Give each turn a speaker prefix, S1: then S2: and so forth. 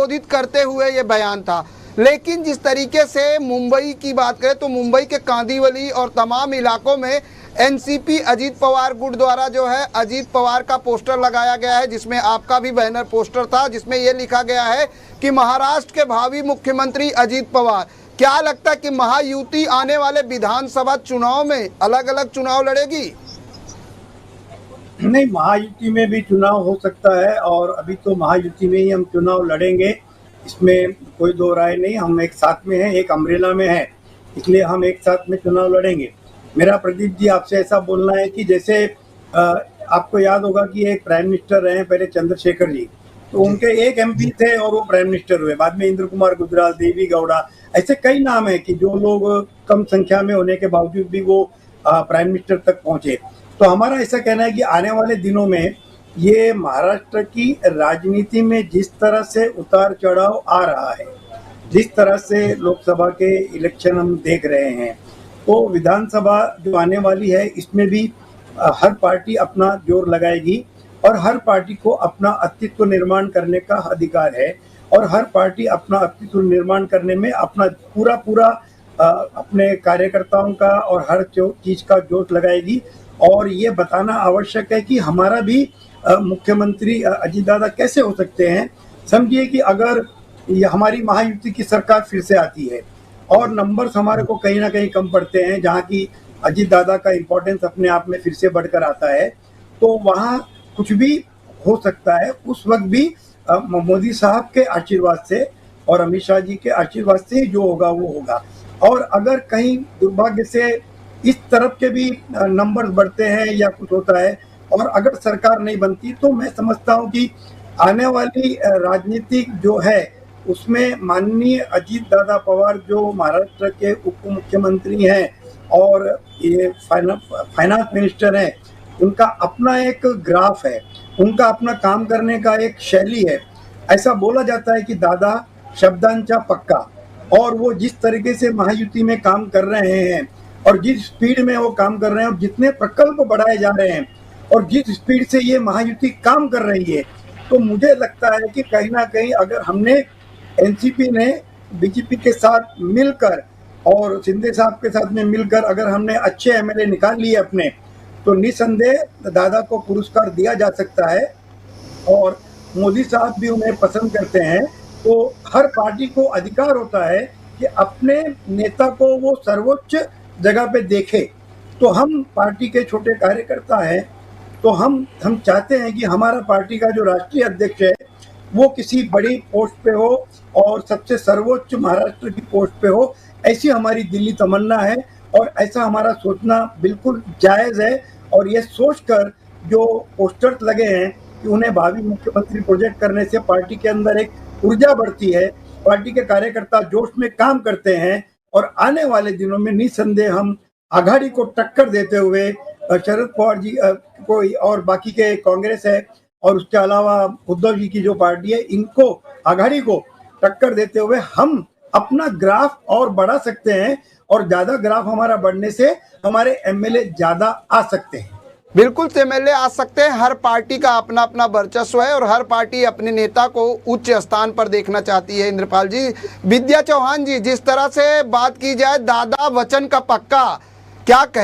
S1: संबोधित करते हुए ये बयान था। लेकिन जिस तरीके से मुंबई की बात करें तो मुंबई के कांदिवली और तमाम इलाकों में एनसीपी अजीत पवार गुट द्वारा जो है अजीत पवार का पोस्टर लगाया गया है, जिसमें आपका भी बैनर पोस्टर था, जिसमें यह लिखा गया है कि महाराष्ट्र के भावी मुख्यमंत्री अजीत पवार। क्या लगता है कि महायुति आने वाले विधानसभा चुनाव में अलग अलग चुनाव लड़ेगी?
S2: नहीं, महायुति में भी चुनाव हो सकता है और अभी तो महायुति में ही हम चुनाव लड़ेंगे, इसमें कोई दो राय नहीं। हम एक साथ में हैं, एक अम्ब्रेला में है, इसलिए हम एक साथ में चुनाव लड़ेंगे। मेरा प्रदीप जी आपसे ऐसा बोलना है कि जैसे आपको याद होगा कि एक प्राइम मिनिस्टर रहे पहले चंद्रशेखर जी, तो उनके एक एमपी थे और वो प्राइम मिनिस्टर हुए। बाद में इंद्र कुमार गुजराल, देवी गौड़ा, ऐसे कई नाम है कि जो लोग कम संख्या में होने के बावजूद भी वो प्राइम मिनिस्टर तक पहुंचे। तो हमारा ऐसा कहना है कि आने वाले दिनों में ये महाराष्ट्र की राजनीति में जिस तरह से उतार चढ़ाव आ रहा है, जिस तरह से लोकसभा के इलेक्शन हम देख रहे हैं, तो विधानसभा जो आने वाली है इसमें भी हर पार्टी अपना जोर लगाएगी और हर पार्टी को अपना अस्तित्व निर्माण करने का अधिकार है और हर पार्टी अपना अस्तित्व निर्माण करने में अपना पूरा अपने कार्यकर्ताओं का और हर चीज का जोश लगाएगी। और ये बताना आवश्यक है कि हमारा भी मुख्यमंत्री अजीत दादा कैसे हो सकते हैं। समझिए कि अगर ये हमारी महायुति की सरकार फिर से आती है और नंबर्स हमारे को कहीं ना कहीं कम पड़ते हैं, जहाँ की अजीत दादा का इम्पोर्टेंस अपने आप में फिर से बढ़कर आता है, तो वहाँ कुछ भी हो सकता है। उस वक्त भी मोदी साहब के आशीर्वाद से और अमित शाह जी के आशीर्वाद से जो होगा वो होगा। और अगर कहीं दुर्भाग्य से इस तरफ के भी नंबर्स बढ़ते हैं या कुछ होता है और अगर सरकार नहीं बनती, तो मैं समझता हूँ कि आने वाली राजनीति जो है उसमें माननीय अजीत दादा पवार जो महाराष्ट्र के उप मुख्यमंत्री हैं और ये फाइनेंस मिनिस्टर हैं, उनका अपना एक ग्राफ है, उनका अपना काम करने का एक शैली है। ऐसा बोला जाता है कि दादा शब्दांचा पक्का, और वो जिस तरीके से महायुति में काम कर रहे हैं और जिस स्पीड में वो काम कर रहे हैं और जितने प्रकल्प बढ़ाए जा रहे हैं और जिस स्पीड से ये महायुति काम कर रही है, तो मुझे लगता है कि कहीं ना कहीं अगर हमने एनसीपी ने बीजेपी के साथ मिलकर और शिंदे साहब के साथ में मिलकर अगर हमने अच्छे एमएलए निकाल लिए अपने, तो निसंदेह दादा को पुरस्कार दिया जा सकता है। और मोदी साहब भी उन्हें पसंद करते हैं, तो हर पार्टी को अधिकार होता है कि अपने नेता को वो सर्वोच्च जगह पे देखे। तो हम पार्टी के छोटे कार्यकर्ता हैं, तो हम चाहते हैं कि हमारा पार्टी का जो राष्ट्रीय अध्यक्ष है वो किसी बड़ी पोस्ट पे हो और सबसे सर्वोच्च महाराष्ट्र की पोस्ट पे हो, ऐसी हमारी दिल्ली तमन्ना है और ऐसा हमारा सोचना बिल्कुल जायज़ है। और ये सोचकर जो पोस्टर्स लगे हैं कि उन्हें भावी मुख्यमंत्री प्रोजेक्ट करने से पार्टी के अंदर एक ऊर्जा बढ़ती है, पार्टी के कार्यकर्ता जोश में काम करते हैं और आने वाले दिनों में निसंदेह हम आघाड़ी को टक्कर देते हुए शरद पवार जी को और बाकी के कांग्रेस है और उसके अलावा उद्धव जी की जो पार्टी है, इनको आघाड़ी को टक्कर देते हुए हम अपना ग्राफ और बढ़ा सकते हैं और ज्यादा ग्राफ हमारा बढ़ने से हमारे एमएलए ज्यादा आ सकते हैं।
S1: बिल्कुल से एमएलए आ सकते हैं। हर पार्टी का अपना अपना वर्चस्व है और हर पार्टी अपने नेता को उच्च स्थान पर देखना चाहती है। इंद्रपाल जी, विद्या चौहान जी, जिस तरह से बात की जाए दादा वचन का पक्का, क्या कह